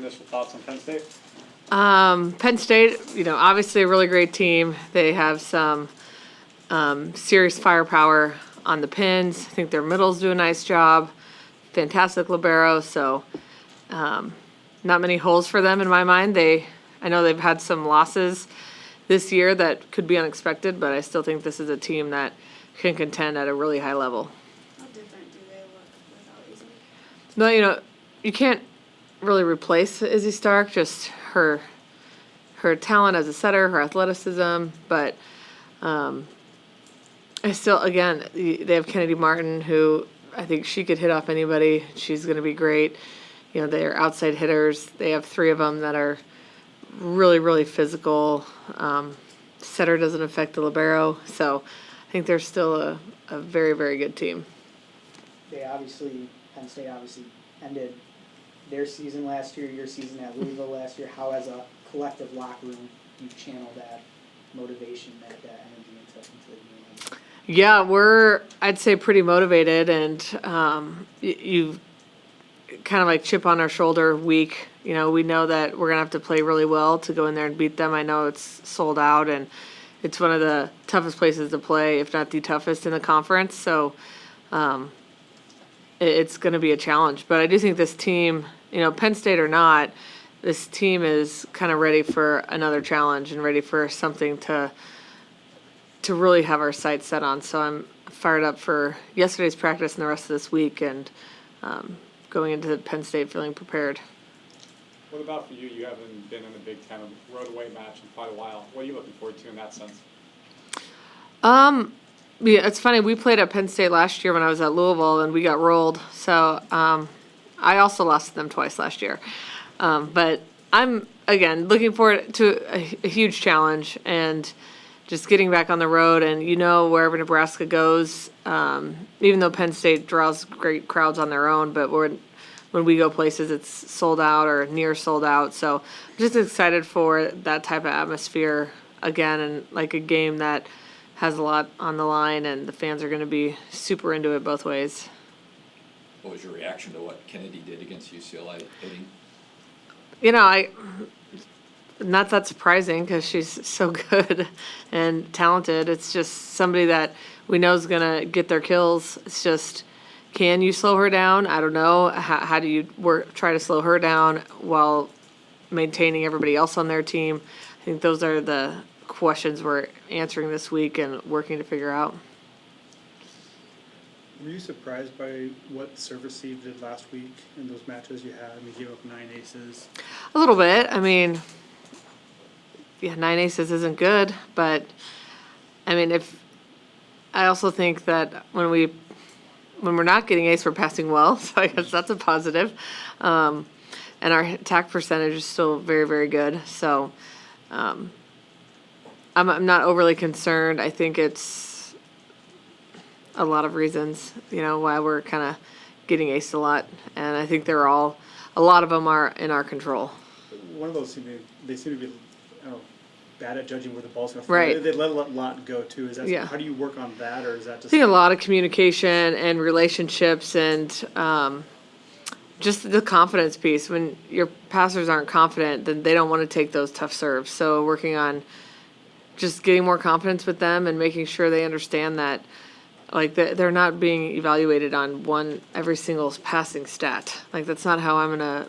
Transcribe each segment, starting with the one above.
initial thoughts on Penn State? Penn State, obviously a really great team. They have some serious firepower on the pins. I think their middles do a nice job. Fantastic libero, so not many holes for them in my mind. I know they've had some losses this year that could be unexpected, but I still think this is a team that can contend at a really high level. How different do they look without Izzy? No, you can't really replace Izzy Stark, just her talent as a setter, her athleticism, but I still, again, they have Kennedy Martin, who I think she could hit off anybody. She's going to be great. They're outside hitters. They have 3 of them that are really, really physical. Setter doesn't affect the libero, so I think they're still a very, very good team. Penn State obviously ended their season last year, your season at Louisville last year. How, as a collective locker room, you channel that motivation, that energy into the game? Yeah, I'd say, pretty motivated, and you kind of like chip on our shoulder week. We know that we're going to have to play really well to go in there and beat them. I know it's sold out, and it's one of the toughest places to play, if not the toughest in the conference. So it's going to be a challenge. But I do think this team, Penn State or not, this team is kind of ready for another challenge and ready for something to really have our sights set on. So I'm fired up for yesterday's practice and the rest of this week, and going into Penn State feeling prepared. What about for you? You haven't been in the Big Ten road away match in quite a while. What are you looking forward to in that sense? Yeah, it's funny. We played at Penn State last year when I was at Louisville, and we got rolled. So I also lost to them twice last year. But I'm, again, looking forward to a huge challenge and just getting back on the road. And wherever Nebraska goes, even though Penn State draws great crowds on their own, but when we go places, it's sold out or near sold out. So I'm just excited for that type of atmosphere again, and like a game that has a lot on the line, and the fans are going to be super into it both ways. What was your reaction to what Kennedy did against UCLA hitting? Not that surprising because she's so good and talented. It's just somebody that we know is going to get their kills. It's just, can you slow her down? I don't know. How do you try to slow her down while maintaining everybody else on their team? I think those are the questions we're answering this week and working to figure out. Were you surprised by what serve receive did last week in those matches you had? You gave up 9 aces. A little bit. 9 aces isn't good, but I also think that when we're not getting ace, we're passing well, so I guess that's a positive. And our attack percentage is still very, very good. So I'm not overly concerned. I think it's a lot of reasons, why we're kind of getting aced a lot. And I think a lot of them are in our control. One of those they seem to be bad at judging where the ball's going to fall. Right. They let a lot go too. Yeah. How do you work on that, or is that just? I think a lot of communication and relationships, and just the confidence piece. When your passers aren't confident, then they don't want to take those tough serves. So working on just getting more confidence with them and making sure they understand that, they're not being evaluated on every single passing stat. That's not how I'm gonna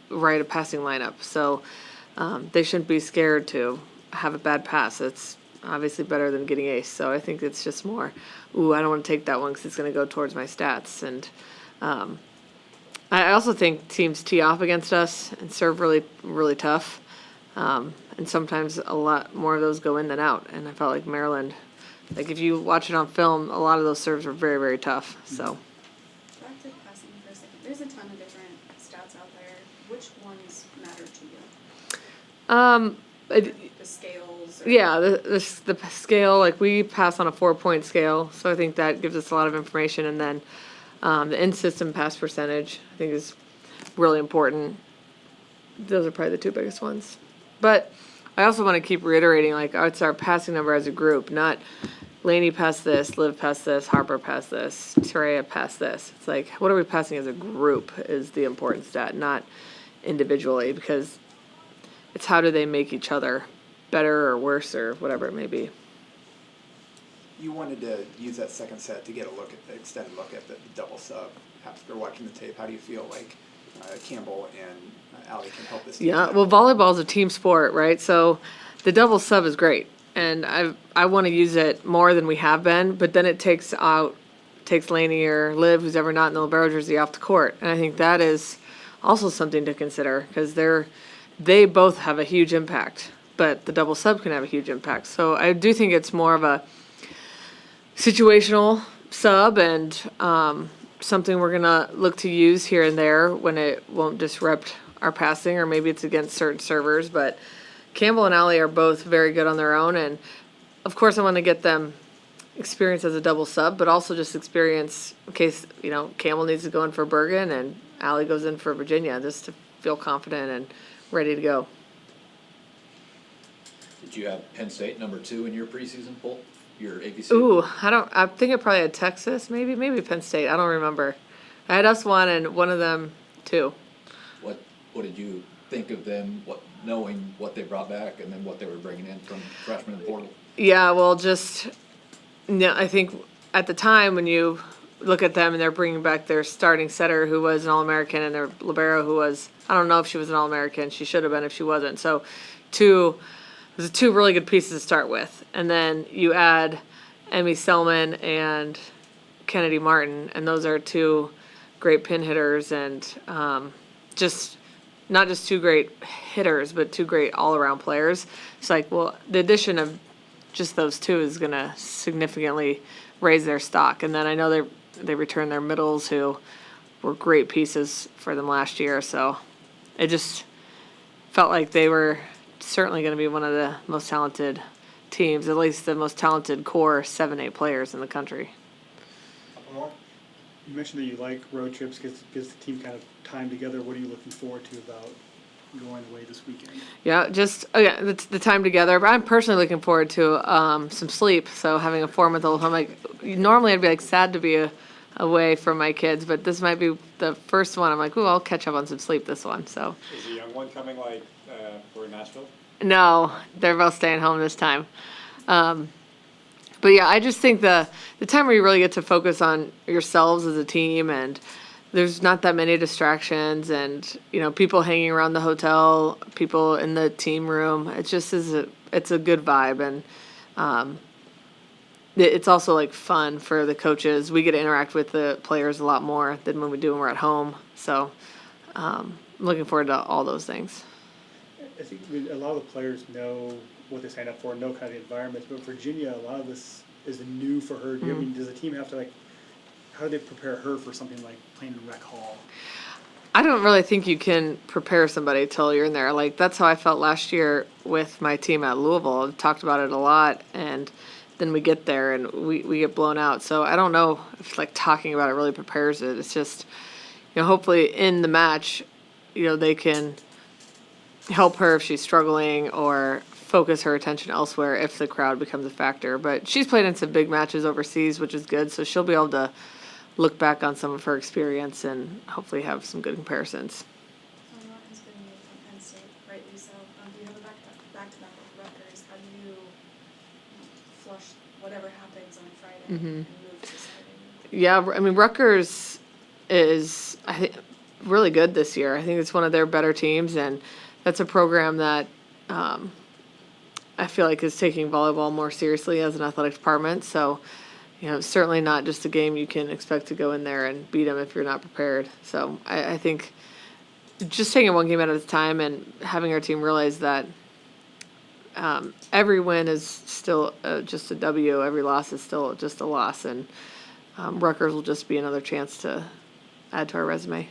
write a passing lineup. So they shouldn't be scared to have a bad pass. It's obviously better than getting ace. So I think it's just more, I don't want to take that one because it's going to go towards my stats. And I also think teams tee off against us and serve really, really tough. And sometimes a lot more of those go in than out. And I felt like Maryland, if you watch it on film, a lot of those serves were very, very tough. So. Back to passing for a second. There's a ton of different stats out there. Which ones matter to you? The scales? Yeah, the scale, we pass on a 4-point scale, so I think that gives us a lot of information. And then the in-system pass percentage, I think, is really important. Those are probably the 2 biggest ones. But I also want to keep reiterating, it's our passing number as a group, not Lainey passed this, Liv passed this, Harper passed this, Terea passed this. It's what are we passing as a group is the important stat, not individually, because it's how do they make each other better or worse or whatever it may be. You wanted to use that second set to get a look at the extended look at the double sub. After watching the tape, how do you feel like Campbell and Allie can help this team? Yeah, well, volleyball is a team sport, right? So the double sub is great, and I want to use it more than we have been, but then it takes Lainey or Liv, who's ever not in the libero jersey, off the court, and I think that is also something to consider, because they both have a huge impact, but the double sub can have a huge impact. So I do think it's more of a situational sub, and something we're gonna look to use here and there when it won't disrupt our passing, or maybe it's against certain servers. But Campbell and Allie are both very good on their own, and of course I want to get them experience as a double sub, but also just experience in case, Campbell needs to go in for Bergen and Allie goes in for Virginia, just to feel confident and ready to go. Did you have Penn State number 2 in your preseason poll? Your ABC? Ooh, I think I probably had Texas, maybe Penn State. I don't remember. I had us 1 and one of them 2. What did you think of them, knowing what they brought back and then what they were bringing in from freshman and portal? Yeah, well, I think at the time when you look at them and they're bringing back their starting setter who was an All-American and their libero who was, I don't know if she was an All-American. She should have been if she wasn't. So there's 2 really good pieces to start with. And then you add Emmy Selman and Kennedy Martin, and those are 2 great pin hitters, and not just 2 great hitters, but 2 great all-around players. It's like, well, the addition of just those 2 is going to significantly raise their stock. And then I know they returned their middles, who were great pieces for them last year. So it just felt like they were certainly going to be one of the most talented teams, at least the most talented core 7-8 players in the country. You mentioned that you like road trips, gives the team kind of time together. What are you looking forward to about going away this weekend? Yeah, just the time together. But I'm personally looking forward to some sleep. So having a 4-month-old home, normally I'd be sad to be away from my kids, but this might be the first one. I'm like, ooh, I'll catch up on some sleep this one. So. Is the young one coming for Nashville? No, they're both staying home this time. But yeah, I just think the time where you really get to focus on yourselves as a team, and there's not that many distractions, and people hanging around the hotel, people in the team room. It just it's a good vibe, and it's also fun for the coaches. We get to interact with the players a lot more than when we're at home. So I'm looking forward to all those things. I think a lot of the players know what they signed up for, know kind of the environment. But Virginia, a lot of this is new for her. Does the team have to how do they prepare her for something like playing in rec hall? I don't really think you can prepare somebody till you're in there. That's how I felt last year with my team at Louisville. I've talked about it a lot, and then we get there and we get blown out. So I don't know if talking about it really prepares it. It's just, hopefully in the match, they can help her if she's struggling, or focus her attention elsewhere if the crowd becomes a factor. But she's played in some big matches overseas, which is good, so she'll be able to look back on some of her experience and hopefully have some good comparisons. A lot has been made from Penn State, rightly so. Do you have a back-to-back with Rutgers? How do you flush whatever happens on Friday and move to Saturday? Yeah, Rutgers is, I think, really good this year. I think it's one of their better teams, and that's a program that I feel like is taking volleyball more seriously as an athletic department. So, certainly not just a game you can expect to go in there and beat them if you're not prepared. So I think just taking one game at a time and having our team realize that every win is still just a W, every loss is still just a loss, and Rutgers will just be another chance to add to our resume.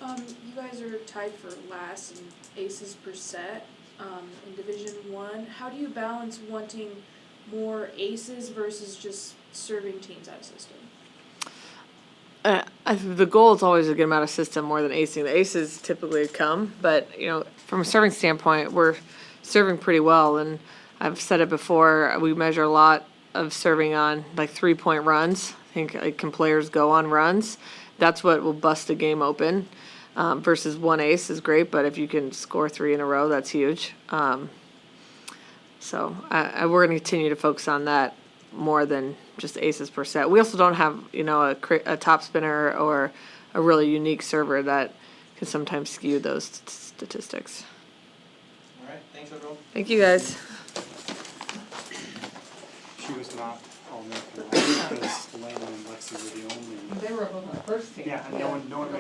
You guys are tied for last in aces per set in Division I. How do you balance wanting more aces versus just serving teams out of system? The goal is always to get them out of system more than acing. The aces typically come, but from a serving standpoint, we're serving pretty well. And I've said it before, we measure a lot of serving on 3-point runs. I think can players go on runs? That's what will bust a game open. versus one ace is great, but if you can score 3 in a row, that's huge. So we're going to continue to focus on that more than just aces per set. We also don't have, a top spinner or a really unique server that can sometimes skew those statistics. All right, thanks everyone. Thank you, guys. She was not all American because Landon and Lexi were the only. They were both on the first team. Yeah, and no one